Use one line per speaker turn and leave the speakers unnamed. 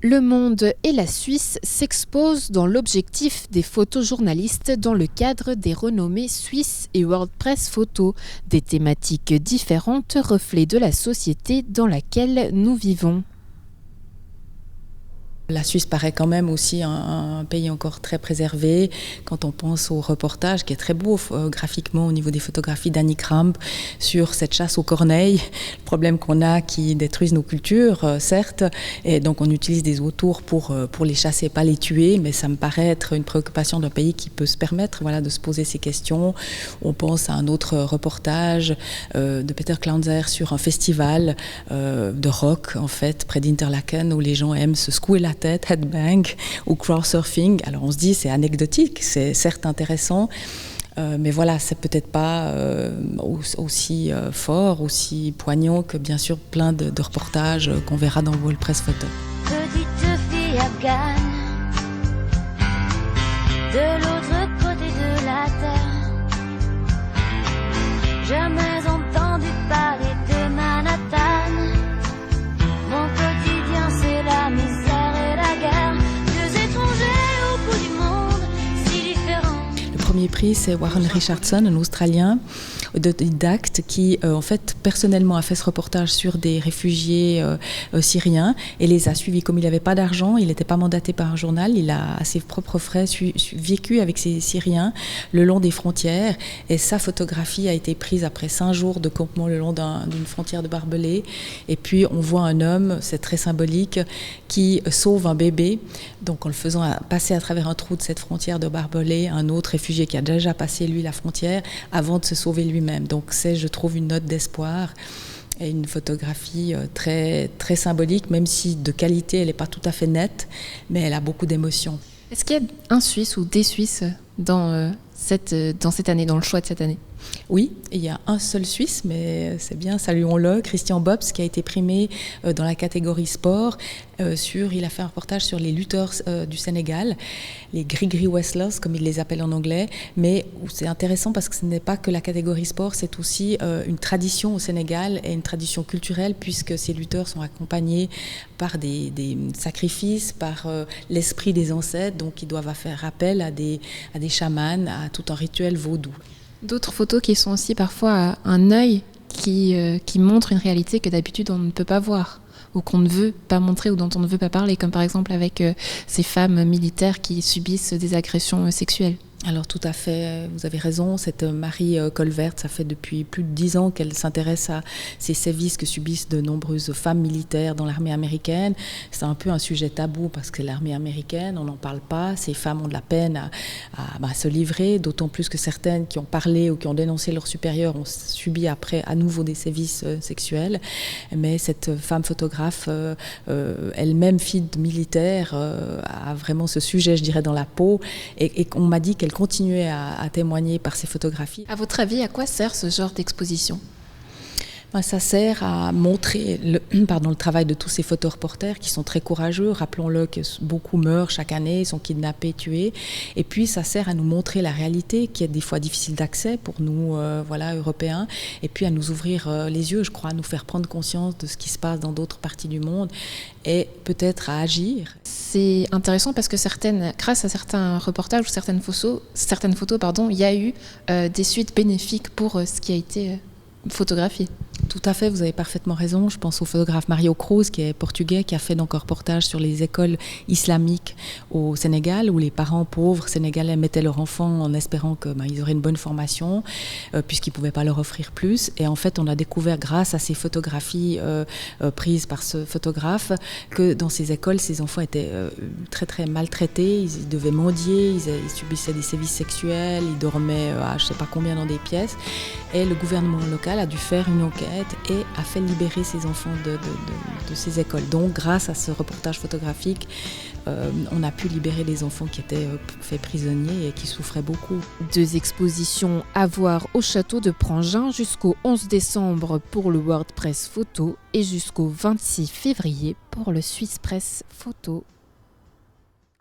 Le Monde et la Suisse s'exposent dans l'objectif des photojournalistes dans le cadre des renommées Swiss et WordPress Photo, des thématiques différentes, reflets de la société dans laquelle nous vivons.
La Suisse paraît quand même aussi un pays encore très préservé quand on pense au reportage qui est très beau graphiquement au niveau des photographies d'Annie Kramp sur cette chasse aux corneilles, le problème qu'on a qui détruisent nos cultures, certes, et donc on utilise des autours pour les chasser, pas les tuer, mais ça me paraît être une préoccupation d'un pays qui peut se permettre de se poser ces questions. On pense à un autre reportage de Peter Clanzer sur un festival de rock en fait près d'Interlaken où les gens aiment se secouer la tête, headbang ou crowdsurfing. Alors on se dit c'est anecdotique, c'est certes intéressant, mais voilà, c'est peut-être pas aussi fort, aussi poignant que bien sûr plein de reportages qu'on verra dans WordPress Photo.
Petite fille afghane, de l'autre côté de la terre, jamais entendu parler de Manhattan. Mon quotidien c'est la misère et la guerre, deux étrangers au bout du monde, si différents.
Le premier prix, c'est Warren Richardson, un Australien autodidacte qui, en fait, personnellement a fait ce reportage sur des réfugiés syriens et les a suivis. Comme il n'avait pas d'argent, il n'était pas mandaté par un journal, il a à ses propres frais vécu avec ces Syriens le long des frontières et sa photographie a été prise après 5 jours de campement le long d'une frontière de barbelés. Et puis on voit un homme, c'est très symbolique, qui sauve un bébé, donc en le faisant passer à travers un trou de cette frontière de barbelés, un autre réfugié qui a déjà passé lui la frontière avant de se sauver lui-même. Donc c'est, je trouve, une note d'espoir et une photographie très, très symbolique, même si de qualité elle n'est pas tout à fait nette, mais elle a beaucoup d'émotions.
Est-ce qu'il y a un Suisse ou des Suisses dans cette année, dans le choix de cette année ?
Oui, il y a un seul Suisse, mais c'est bien, saluons-le, Christian Bobs, qui a été primé dans la catégorie sport. Il a fait un reportage sur les lutteurs du Sénégal, les Grigri Wrestlers, comme ils les appellent en anglais. Mais c'est intéressant parce que ce n'est pas que la catégorie sport, c'est aussi une tradition au Sénégal et une tradition culturelle, puisque ces lutteurs sont accompagnés par des sacrifices, par l'esprit des ancêtres, donc ils doivent faire appel à des chamans, à tout un rituel vaudou.
D'autres photos qui sont aussi parfois un œil qui montre une réalité que d'habitude on ne peut pas voir ou qu'on ne veut pas montrer ou dont on ne veut pas parler, comme par exemple avec ces femmes militaires qui subissent des agressions sexuelles.
Alors tout à fait, vous avez raison, cette Marie Colvert, ça fait depuis plus de 10 ans qu'elle s'intéresse à ces sévices que subissent de nombreuses femmes militaires dans l'armée américaine. C'est un peu un sujet tabou parce que l'armée américaine, on n'en parle pas, ces femmes ont de la peine à se livrer, d'autant plus que certaines qui ont parlé ou qui ont dénoncé leurs supérieurs ont subi après à nouveau des sévices sexuels. Mais cette femme photographe, elle-même fille de militaire, a vraiment ce sujet, je dirais, dans la peau et qu'on m'a dit qu'elle continuait à témoigner par ses photographies.
À votre avis, à quoi sert ce genre d'exposition ?
Ça sert à montrer le travail de tous ces photoreporters qui sont très courageux. Rappelons-le que beaucoup meurent chaque année, sont kidnappés, tués. Et puis ça sert à nous montrer la réalité qui est des fois difficile d'accès pour nous, Européens. Et puis à nous ouvrir les yeux, je crois, à nous faire prendre conscience de ce qui se passe dans d'autres parties du monde et peut-être à agir.
C'est intéressant parce que grâce à certains reportages ou certaines photos, il y a eu des suites bénéfiques pour ce qui a été photographié.
Tout à fait, vous avez parfaitement raison. Je pense au photographe Mario Cruz, qui est portugais, qui a fait donc un reportage sur les écoles islamiques au Sénégal, où les parents pauvres sénégalais mettaient leurs enfants en espérant qu'ils auraient une bonne formation, puisqu'ils ne pouvaient pas leur offrir plus. Et en fait, on a découvert, grâce à ces photographies prises par ce photographe, que dans ces écoles, ces enfants étaient très très maltraités. Ils devaient mendier, ils subissaient des sévices sexuels, ils dormaient à je ne sais pas combien dans des pièces. Et le gouvernement local a dû faire une enquête et a fait libérer ces enfants de ces écoles. Donc, grâce à ce reportage photographique, on a pu libérer les enfants qui étaient faits prisonniers et qui souffraient beaucoup.
2 expositions à voir au château de Prangin jusqu'au 11 décembre pour le WordPress Photo et jusqu'au 26 février pour le Swiss Press Photo.